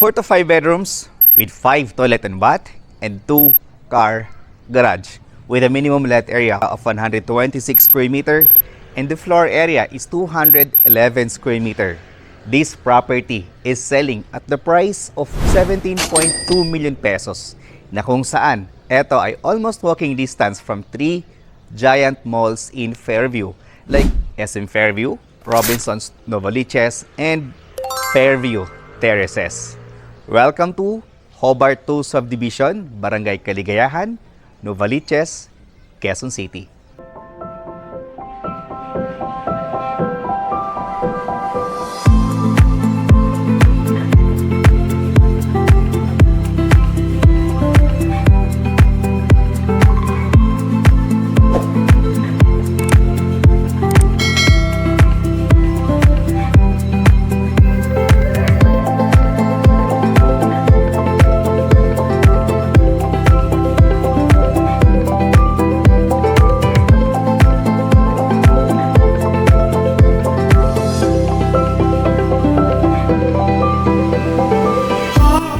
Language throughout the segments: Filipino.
4 to 5 bedrooms with 5 toilet and bath and 2 car garage with a minimum let area of 126 square meter and the floor area is 211 square meter. This property is selling at the price of 17.2 million pesos na kung saan ito ay almost walking distance from 3 giant malls in Fairview like SM Fairview, Robinsons Novaliches, and Fairview Terraces. Welcome to Hobart 2 Subdivision, Barangay Kaligayahan, Novaliches, Quezon City.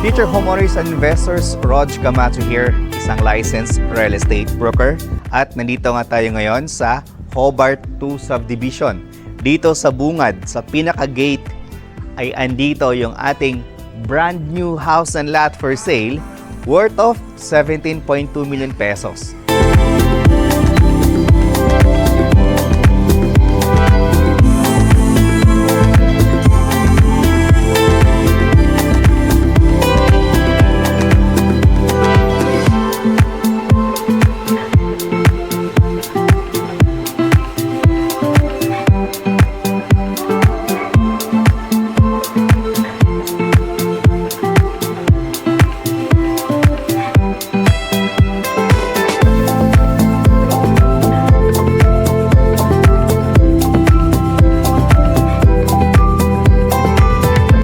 Future homeowners and investors, Rog Camacho here, isang licensed real estate broker. At nandito nga tayo ngayon sa Hobart 2 Subdivision. Dito sa bungad, sa pinaka-gate, ay andito yung ating brand new house and lot for sale worth of 17.2 million pesos.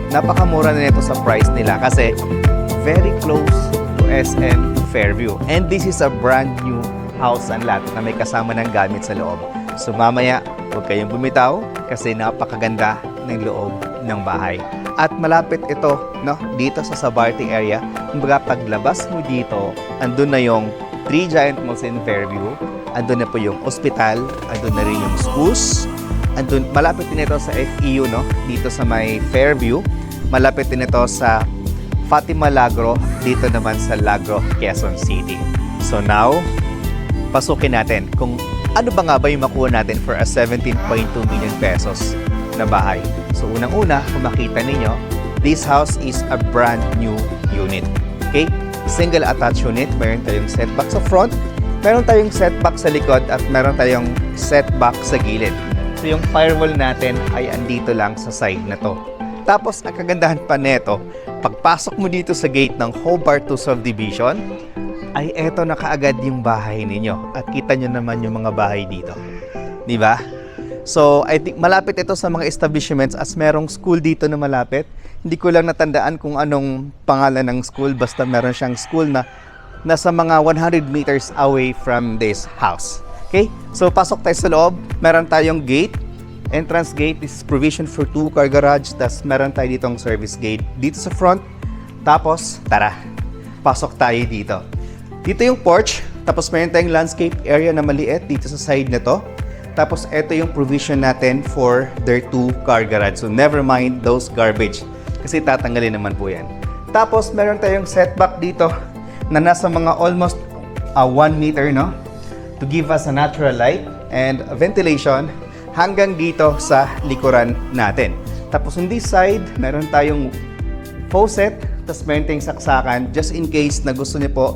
Napakamura na nito sa price nila kasi very close to SM Fairview. And this is a brand new house and lot na may kasama ng gamit sa loob. So mamaya, huwag kayong bumitaw kasi napakaganda ng loob ng bahay. At malapit ito, no, dito sa Sabarte area. Kumbaga paglabas mo dito, andun na yung 3 giant malls in Fairview. Andun na po yung ospital, andun na rin yung schools. Andun, malapit din ito sa FEU, no, dito sa may Fairview. Malapit din ito sa Fatima Lagro, dito naman sa Lagro, Quezon City. So now, pasukin natin kung ano ba nga ba yung makuha natin for a 17.2 million pesos na bahay. So unang-una, kung makita ninyo, this house is a brand new unit. Okay? Single attached unit, meron tayong setback sa front, meron tayong setback sa likod, at meron tayong setback sa gilid. So yung firewall natin ay andito lang sa side na to. Tapos, ang kagandahan pa neto, pagpasok mo dito sa gate ng Hobart 2 Subdivision, ay eto na kaagad yung bahay ninyo. At kita nyo naman yung mga bahay dito. Di ba? So, I think malapit ito sa mga establishments as merong school dito na malapit. Hindi ko lang natandaan kung anong pangalan ng school, basta meron siyang school na nasa mga 100 meters away from this house. Okay? So, pasok tayo sa loob. Meron tayong gate. Entrance gate is provision for 2 car garage. Tapos meron tayo ditong service gate dito sa front. Tapos, tara, pasok tayo dito. Dito yung porch. Tapos meron tayong landscape area na maliit dito sa side na to. Tapos ito yung provision natin for their 2 car garage. So never mind those garbage. Kasi tatanggalin naman po yan. Tapos meron tayong setback dito na nasa mga almost 1 meter, no? To give us a natural light and ventilation hanggang dito sa likuran natin. Tapos on this side, meron tayong faucet, tapos meron tayong saksakan just in case na gusto niyo po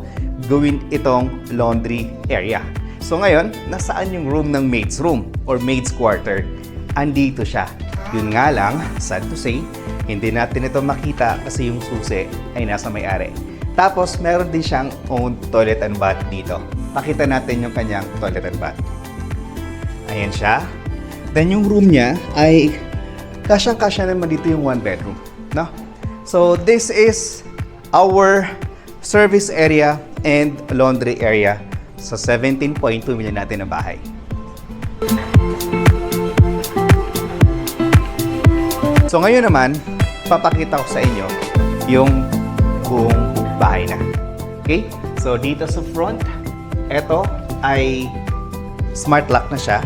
gawin itong laundry area. So ngayon, nasaan yung room ng maid's room or maid's quarter? Andito siya. Yun nga lang, sad to say, hindi natin ito makita kasi yung susi ay nasa may-ari. Tapos meron din siyang own toilet and bath dito. Pakita natin yung kanyang toilet and bath. Ayan siya. Then yung room niya ay kasyang-kasya naman dito yung 1 bedroom, no? So this is our service area and laundry area sa 17.2 million natin na bahay. So ngayon naman, papakita ko sa inyo yung buong bahay na. Okay? So, dito sa front, ito ay smart lock na siya.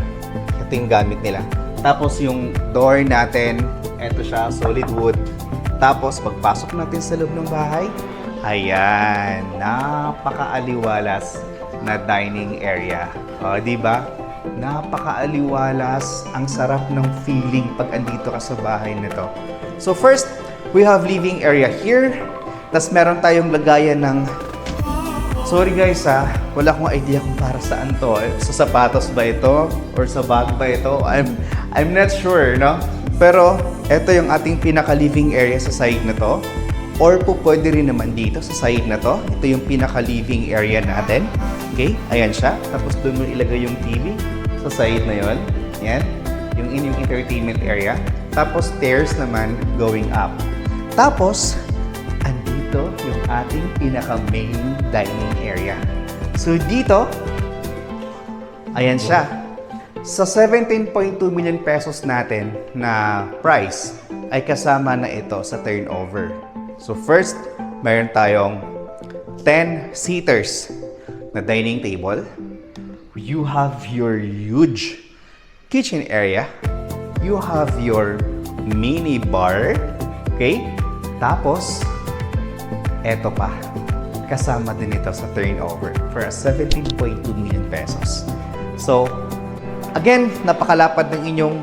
Ito yung gamit nila. Tapos yung door natin, ito siya, solid wood. Tapos, pagpasok natin sa loob ng bahay, ayan, napakaaliwalas na dining area. O, di ba? Napakaaliwalas. Ang sarap ng feeling pag andito ka sa bahay nito. So, first, we have living area here. Tapos, meron tayong lagayan ng... Sorry guys wala akong idea kung para saan to. Sa sapatos ba ito? Or sa bag ba ito? I'm not sure, no? Pero, ito yung ating pinaka-living area sa side na to. Or po pwede rin naman dito sa side na to. Ito yung pinaka-living area natin. Okay? Ayan siya. Tapos doon mo ilagay yung TV sa side na yon. Yan. Yung inyong entertainment area. Tapos stairs naman going up. Tapos, andito yung ating pinaka-main dining area. So dito, ayan siya. Sa 17.2 million pesos natin na price, ay kasama na ito sa turnover. So first, mayroon tayong 10 seaters na dining table. You have your huge kitchen area. You have your mini bar. Okay? Tapos, eto pa. Kasama din ito sa turnover for a 17.2 million pesos. So, again, napakalapad ng inyong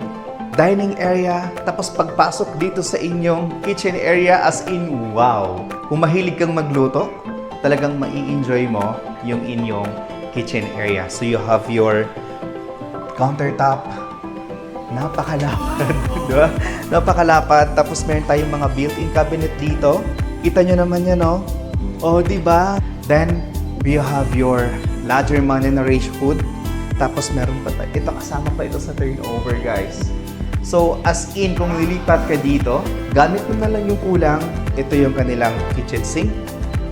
dining area. Tapos pagpasok dito sa inyong kitchen area, as in, wow! Kung mahilig kang magluto, talagang mai-enjoy mo yung inyong kitchen area. So you have your countertop. Napakalapad, diba? Napakalapad. Tapos meron tayong mga built-in cabinet dito. Kita nyo naman yan, no? Oh, diba? Then, you have your larger manage food. Tapos meron pa tayo. Ito, kasama pa ito sa turnover, guys. So, as in, kung lilipat ka dito, gamit mo na lang yung kulang. Ito yung kanilang kitchen sink.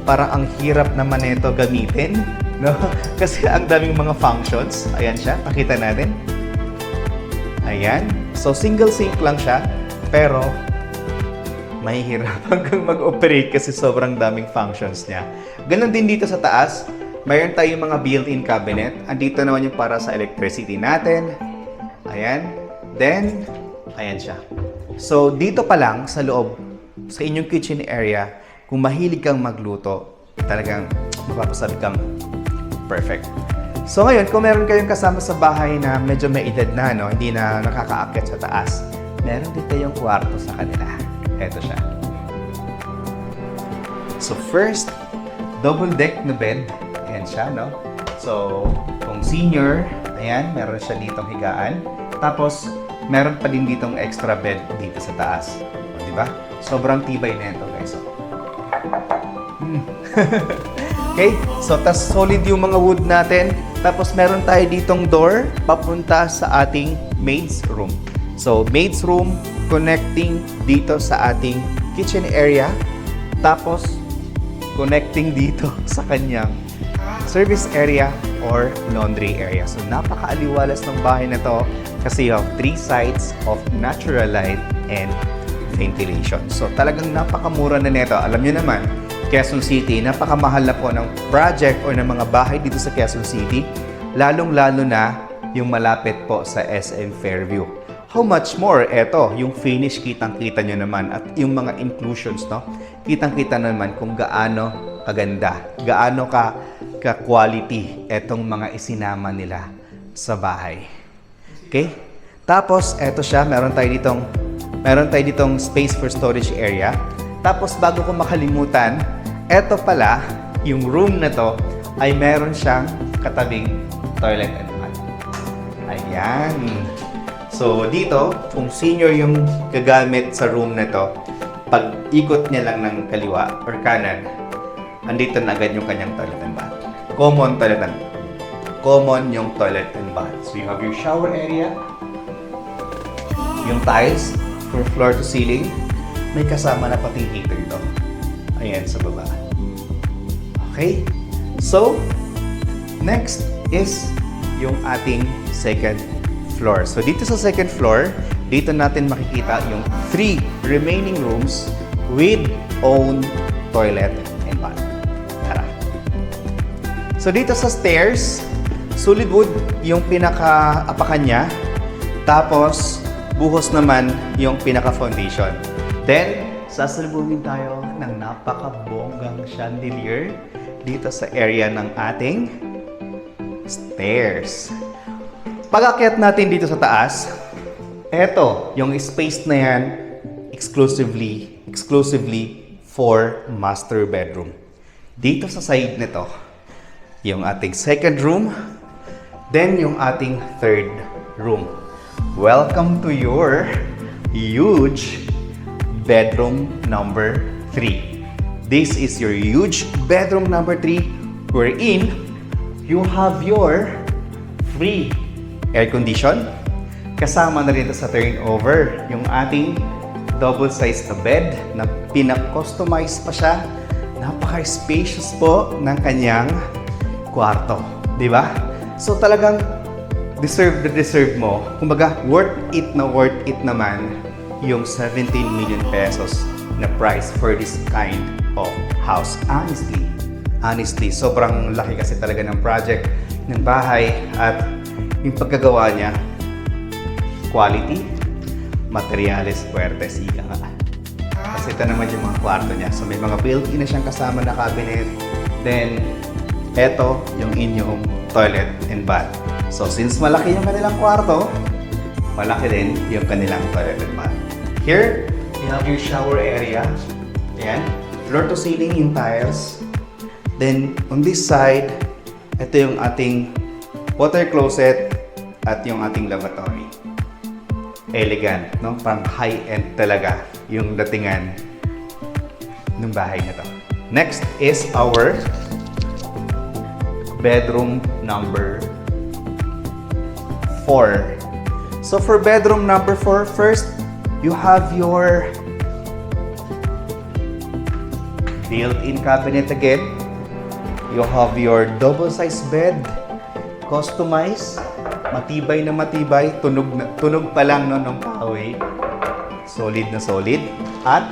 Parang ang hirap naman ito gamitin, no? Kasi ang daming mga functions. Ayan siya, pakita natin. Ayan. So, single sink lang siya, pero mahihirapan kang mag-operate kasi sobrang daming functions niya. Ganon din dito sa taas. Mayroon tayong mga built-in cabinet. Andito naman yung para sa electricity natin. Ayan. Then, ayan siya. So, dito pa lang sa loob, sa inyong kitchen area, kung mahilig kang magluto, talagang mapapasabi kang perfect. So, ngayon, kung meron kayong kasama sa bahay na medyo may edad na, no, hindi na nakakaakyat sa taas, meron din kayong kwarto sa kanila. Ito siya. So, first, double deck na bed. Ayan siya, no? So, kung senior, ayan, meron siya ditong higaan. Tapos, meron pa din ditong extra bed dito sa taas. O, diba? Sobrang tibay na ito, guys. Okay? So, tas solid yung mga wood natin. Tapos, meron tayo ditong door papunta sa ating maid's room. So, maid's room connecting dito sa ating kitchen area. Tapos, connecting dito sa kanyang service area or laundry area. So, napakaaliwalas ng bahay na to kasi you have 3 sides of natural light and ventilation. So, talagang napakamura na nito. Alam nyo naman, Quezon City, napakamahal na po ng project o ng mga bahay dito sa Quezon City, lalong-lalo na yung malapit po sa SM Fairview. How much more? Eto, yung finish kitang-kita nyo naman at yung mga inclusions, no? Kitang-kita naman kung gaano kaganda, gaano ka-quality etong mga isinama nila sa bahay. Okay? Tapos, eto siya, meron tayo ditong space for storage area. Tapos, bago ko makalimutan, eto pala, yung room na to ay meron siyang katabing toilet and bath. Ayan. So, dito, kung senior yung gagamit sa room na to, pag ikot niya lang ng kaliwa or kanan, andito na agad yung kanyang toilet and bath. Common yung toilet and bath. So, you have your shower area, yung tiles from floor to ceiling, may kasama na pati heater ito. Ayan, sa baba. Okay? So, next is yung ating second floor. So, dito sa second floor, dito natin makikita yung 3 remaining rooms with own toilet and bath. Tara. So dito sa stairs, solid wood yung pinaka-apakan niya. Tapos, buhos naman yung pinaka-foundation. Then, sasalubungin tayo ng napaka-bonggang chandelier dito sa area ng ating stairs. Pag-akyat natin dito sa taas, eto, yung space na yan, exclusively for master bedroom. Dito sa side nito, yung ating second room, then yung ating third room. Welcome to your huge bedroom number 3. This is your huge bedroom number 3 wherein you have your free air condition. Kasama na rin ito sa turnover yung ating double size na bed na pinakustomize pa siya. Napaka-spacious po ng kanyang kwarto, di ba? So talagang deserve mo. Kumbaga, worth it naman yung 17 million pesos na price for this kind of house. Honestly, sobrang laki kasi talaga ng project ng bahay at yung pagkagawa niya, quality, materials, puwertes, ika nga. Kasi ito naman yung mga kwarto niya. So may mga built-in na siyang kasama na cabinet. Then, eto yung inyong toilet and bath. So since malaki yung kanilang kwarto, malaki din yung kanilang toilet and bath. Here, you have your shower area. Ayan. Floor to ceiling yung tiles. Then, on this side, ito yung ating water closet at yung ating lavatory. Elegant, no? Parang high-end talaga yung datingan ng bahay na to. Next is our bedroom number 4. So for bedroom number 4, first, you have your built-in cabinet again. You have your double-size bed, customized, matibay na matibay, tunog pa lang no, ng kahoy. Solid na solid. At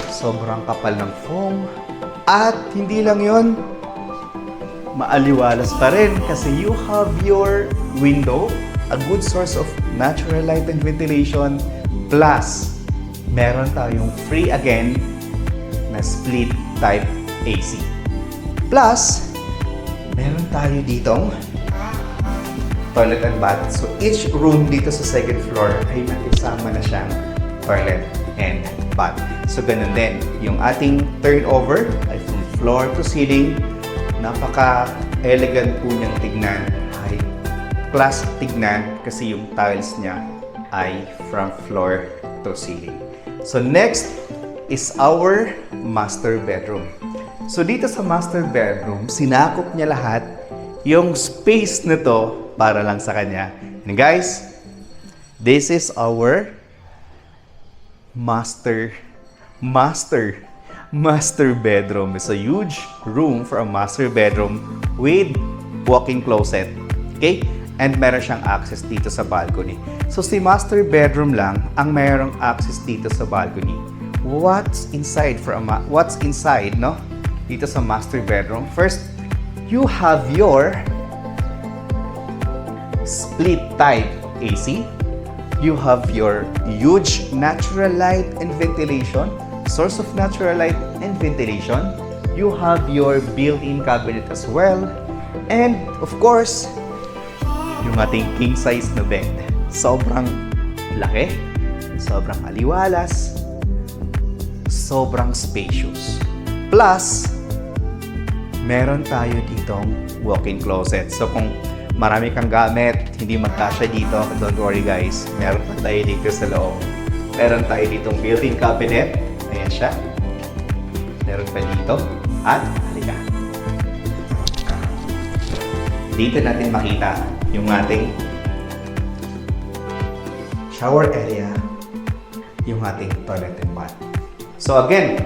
sobrang kapal ng foam. At hindi lang yon, maaliwalas pa rin kasi you have your window, a good source of natural light and ventilation, plus meron tayong free again na split type AC. Plus, meron tayo ditong toilet and bath. So each room dito sa second floor ay nakisama na siyang toilet and bath. So ganun din, yung ating turnover ay from floor to ceiling. Napaka-elegant po niyang tignan, high class tignan kasi yung tiles niya ay from floor to ceiling. So next is our master bedroom. So dito sa master bedroom, sinakop niya lahat yung space na to para lang sa kanya. And guys, this is our master bedroom. It's a huge room for a master bedroom with walk-in closet. Okay? And meron siyang access dito sa balcony. So si master bedroom lang ang mayroong access dito sa balcony. What's inside no? Dito sa master bedroom. First, you have your split type AC. You have your huge natural light and ventilation, source of natural light and ventilation. You have your built-in cabinet as well. And of course, yung ating king size na bed. Sobrang laki, sobrang aliwalas, sobrang spacious. Plus, meron tayo ditong walk-in closet. So kung marami kang gamit, hindi magkasya dito, don't worry guys, meron pa tayo dito sa loob. Meron tayo ditong built-in cabinet. Ayan siya. Meron pa dito. At, halika. Dito natin makita yung ating shower area, yung ating toilet and bath. So again,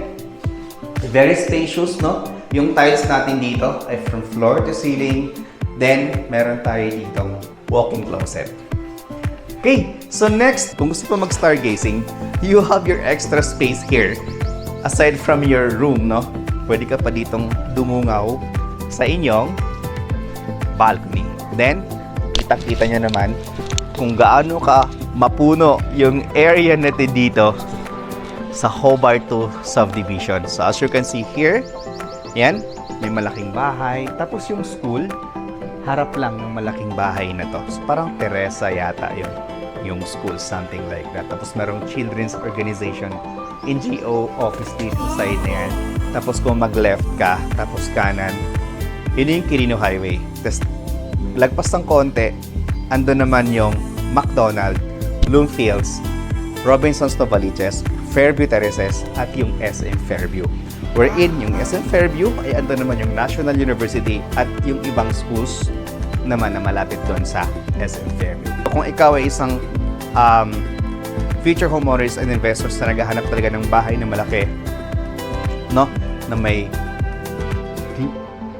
very spacious, no? Yung tiles natin dito ay from floor to ceiling. Then, meron tayo ditong walk-in closet. Okay, so next, kung gusto pa mag-stargazing, you have your extra space here. aside from your room, no, pwede ka pa ditong dumungaw sa inyong balcony. Then, kita-kita nyo naman kung gaano ka mapuno yung area natin dito sa Hobart 2 subdivision. So, as you can see here, yan, may malaking bahay. Tapos yung school, harap lang ng malaking bahay na to. So, parang Teresa yata yung school, something like that. Tapos merong children's organization, NGO office dito sa side na yan. Tapos kung mag-left ka, tapos kanan, yun yung Quirino Highway. Tapos lagpas ng konti, ando naman yung McDonald's, Bloomfields, Robinsons Novaliches, Fairview Terraces, at yung SM Fairview. Wherein yung SM Fairview ay ando naman yung National University at yung ibang schools naman na malapit doon sa SM Fairview. Kung ikaw ay isang future homeowners and investors na naghahanap talaga ng bahay na malaki, no, na may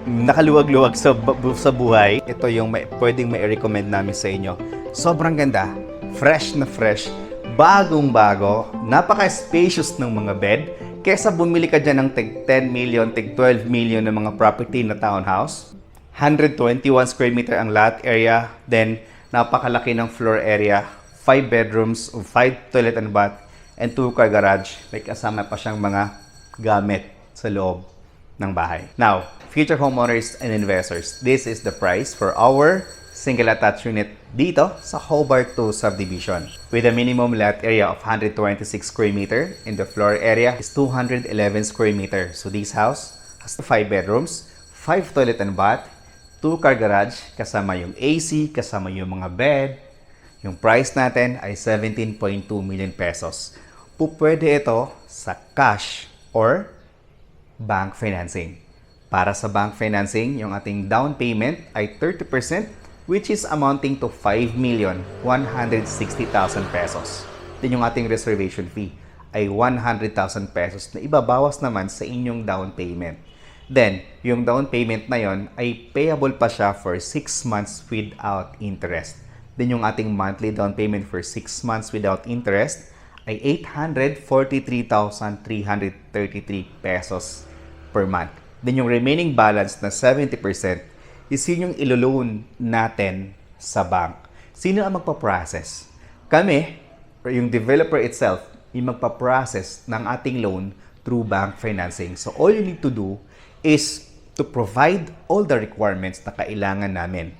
nakaluwag-luwag sa buhay, ito yung pwedeng mai-recommend namin sa inyo. Sobrang ganda, fresh na fresh, bagong-bago, napaka-spacious ng mga bed. Kesa bumili ka dyan ng tig 10 million, tig 12 million ng mga property na townhouse. 121 square meter ang lot area, then napakalaki ng floor area, 5 bedrooms, 5 toilet and bath, and 2 car garage. May kasama pa siyang mga gamit sa loob ng bahay. Now, future homeowners and investors, this is the price for our single attached unit dito sa Hobart 2 subdivision. With a minimum lot area of 126 square meter and the floor area is 211 square meter. So this house has 5 bedrooms, 5 toilet and bath, 2 car garage, kasama yung AC, kasama yung mga bed. Yung price natin ay 17.2 million pesos. Pupwede ito sa cash or bank financing. Para sa bank financing, yung ating down payment ay 30%, which is amounting to 5,160,000 pesos. Then yung ating reservation fee ay 100,000 pesos na ibabawas naman sa inyong down payment. Then, yung down payment na yon ay payable pa siya for 6 months without interest. Then, yung ating monthly down payment for 6 months without interest ay 843,333 pesos per month. Then, yung remaining balance na 70% is yun yung ilo-loan natin sa bank. Sino ang magpa-process? Kami, or yung developer itself, yung magpa-process ng ating loan through bank financing. So, all you need to do is to provide all the requirements na kailangan namin.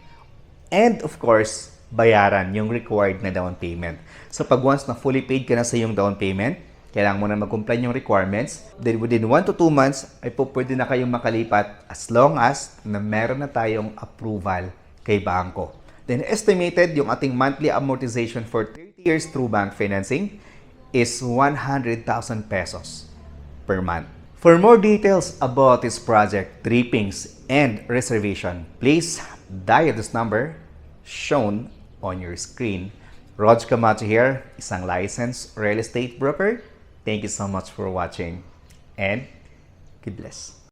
And of course, bayaran yung required na down payment. So pag once na fully paid ka na sa yung down payment, kailangan mo na mag-comply yung requirements. Then within 1 to 2 months, ay pwede na kayong makalipat as long as na meron na tayong approval kay bangko. Then estimated yung ating monthly amortization for 30 years through bank financing is 100,000 pesos per month. For more details about this project, trippings, and reservation, please dial this number shown on your screen. Rog Camacho here, isang licensed real estate broker. Thank you so much for watching and God bless.